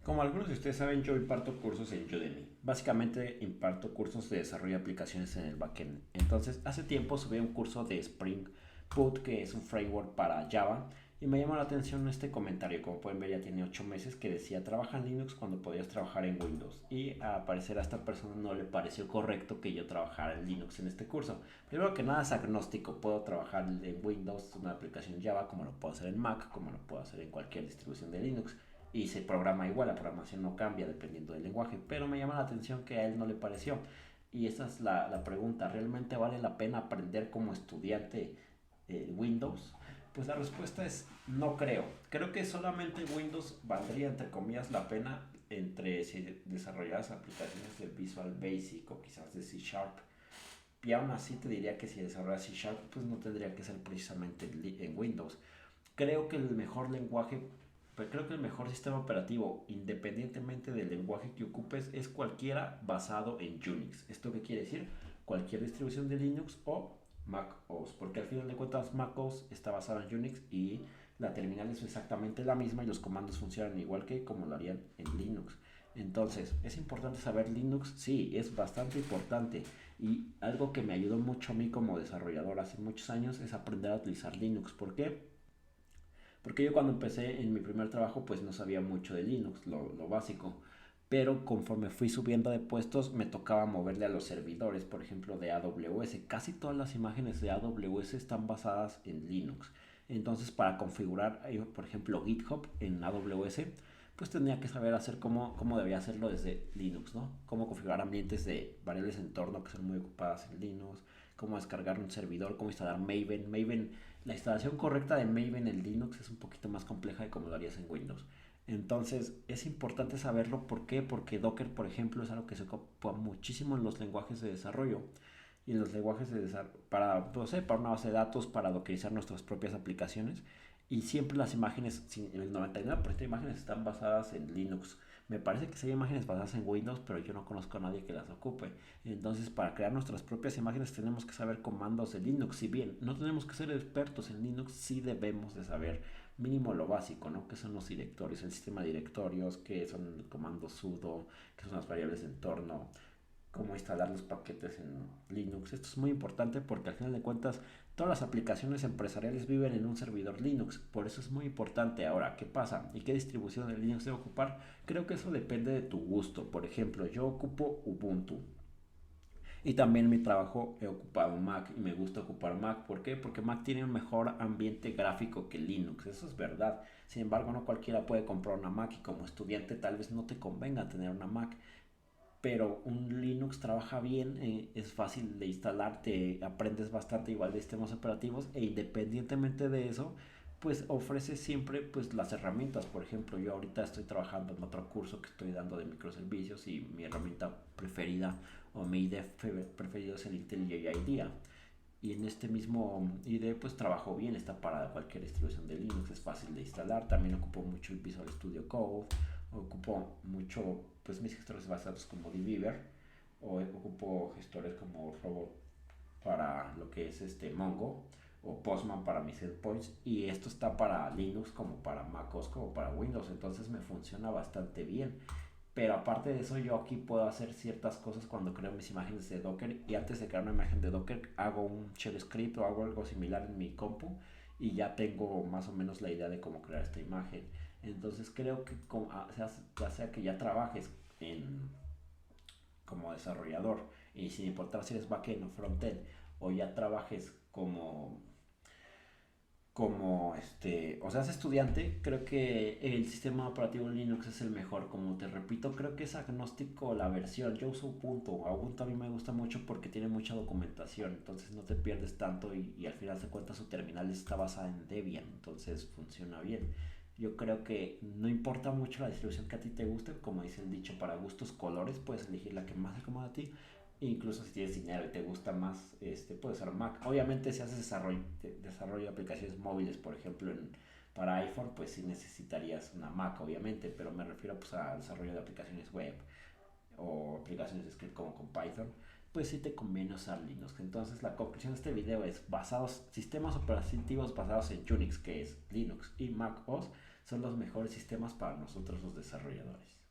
Como algunos de ustedes saben, yo imparto cursos en Udemy. Básicamente imparto cursos de desarrollo de aplicaciones en el backend. Entonces, hace tiempo subí un curso de Spring Boot, que es un framework para Java, y me llamó la atención este comentario. Como pueden ver, ya tiene 8 meses que decía: trabaja en Linux cuando podías trabajar en Windows. Y a parecer a esta persona no le pareció correcto que yo trabajara en Linux en este curso. Primero que nada, es agnóstico. Puedo trabajar en Windows, una aplicación Java, como lo puedo hacer en Mac, como lo puedo hacer en cualquier distribución de Linux, y se programa igual, la programación no cambia dependiendo del lenguaje, pero me llama la atención que a él no le pareció. Y esa es la pregunta: ¿realmente vale la pena aprender como estudiante Windows? Pues la respuesta es no creo. Creo que solamente Windows valdría entre comillas la pena entre si desarrollaras aplicaciones de Visual Basic o quizás de C Sharp. Y aún así te diría que si desarrollas C Sharp, pues no tendría que ser precisamente en Windows. Creo que el mejor lenguaje, pues creo que el mejor sistema operativo, independientemente del lenguaje que ocupes, es cualquiera basado en Unix. ¿Esto qué quiere decir? Cualquier distribución de Linux o Mac OS, porque al final de cuentas Mac OS está basado en Unix y la terminal es exactamente la misma y los comandos funcionan igual que como lo harían en Linux. Entonces, ¿es importante saber Linux? Sí, es bastante importante. Y algo que me ayudó mucho a mí como desarrollador hace muchos años es aprender a utilizar Linux. ¿Por qué? Porque yo cuando empecé en mi primer trabajo pues no sabía mucho de Linux, lo básico. Pero conforme fui subiendo de puestos me tocaba moverle a los servidores, por ejemplo de AWS. Casi todas las imágenes de AWS están basadas en Linux. Entonces para configurar, por ejemplo, GitHub en AWS, pues tenía que saber hacer cómo debía hacerlo desde Linux, ¿no? Cómo configurar ambientes de variables de entorno que son muy ocupadas en Linux, cómo descargar un servidor, cómo instalar Maven. La instalación correcta de Maven en Linux es un poquito más compleja de como lo harías en Windows. Entonces es importante saberlo. ¿Por qué? Porque Docker, por ejemplo, es algo que se ocupa muchísimo en los lenguajes de desarrollo. Y en los lenguajes de desarrollo, para, no sé, para una base de datos, para dockerizar nuestras propias aplicaciones. Y siempre las imágenes, el 99% de imágenes están basadas en Linux. Me parece que sí hay imágenes basadas en Windows, pero yo no conozco a nadie que las ocupe. Entonces, para crear nuestras propias imágenes tenemos que saber comandos de Linux. Si bien no tenemos que ser expertos en Linux, sí debemos de saber mínimo lo básico, ¿no? ¿Qué son los directorios, el sistema de directorios, qué son el comando sudo, qué son las variables de entorno, cómo instalar los paquetes en Linux? Esto es muy importante porque al final de cuentas todas las aplicaciones empresariales viven en un servidor Linux, por eso es muy importante. Ahora, ¿qué pasa? ¿Y qué distribución de Linux debo ocupar? Creo que eso depende de tu gusto. Por ejemplo, yo ocupo Ubuntu. Y también en mi trabajo he ocupado Mac y me gusta ocupar Mac. ¿Por qué? Porque Mac tiene un mejor ambiente gráfico que Linux. Eso es verdad. Sin embargo, no cualquiera puede comprar una Mac y como estudiante tal vez no te convenga tener una Mac. Pero un Linux trabaja bien, es fácil de instalar, te aprendes bastante igual de sistemas operativos e independientemente de eso, pues ofrece siempre pues las herramientas. Por ejemplo, yo ahorita estoy trabajando en otro curso que estoy dando de microservicios y mi herramienta preferida o mi IDE preferido es el Intel IDEA. Y en este mismo IDE pues trabajo bien, está para cualquier distribución de Linux, es fácil de instalar. También ocupo mucho el Visual Studio Code, ocupo mucho pues mis gestores basados como dbeaver, o ocupo gestores como Robot para lo que es Mongo, o Postman para mis endpoints, y esto está para Linux como para MacOS como para Windows. Entonces me funciona bastante bien. Pero aparte de eso, yo aquí puedo hacer ciertas cosas cuando creo mis imágenes de Docker. Y antes de crear una imagen de Docker, hago un shell script o hago algo similar en mi compu. Y ya tengo más o menos la idea de cómo crear esta imagen. Entonces creo que ya sea que ya trabajes como desarrollador, y sin importar si eres backend o frontend, o ya trabajes o seas estudiante, creo que el sistema operativo Linux es el mejor. Como te repito, creo que es agnóstico la versión. Yo uso Ubuntu a mí me gusta mucho porque tiene mucha documentación, entonces no te pierdes tanto, y al final de cuentas su terminal está basada en Debian, entonces funciona bien. Yo creo que no importa mucho la distribución que a ti te guste, como dice el dicho: para gustos colores, puedes elegir la que más se acomoda a ti. Incluso si tienes dinero y te gusta más, puede ser Mac. Obviamente si haces desarrollo de aplicaciones móviles, por ejemplo, para iPhone, pues sí necesitarías una Mac, obviamente, pero me refiero pues a desarrollo de aplicaciones web o aplicaciones de script como con Python. pues sí te conviene usar Linux. Entonces la conclusión de este video es sistemas operativos basados en Unix, que es Linux y Mac OS, son los mejores sistemas para nosotros los desarrolladores.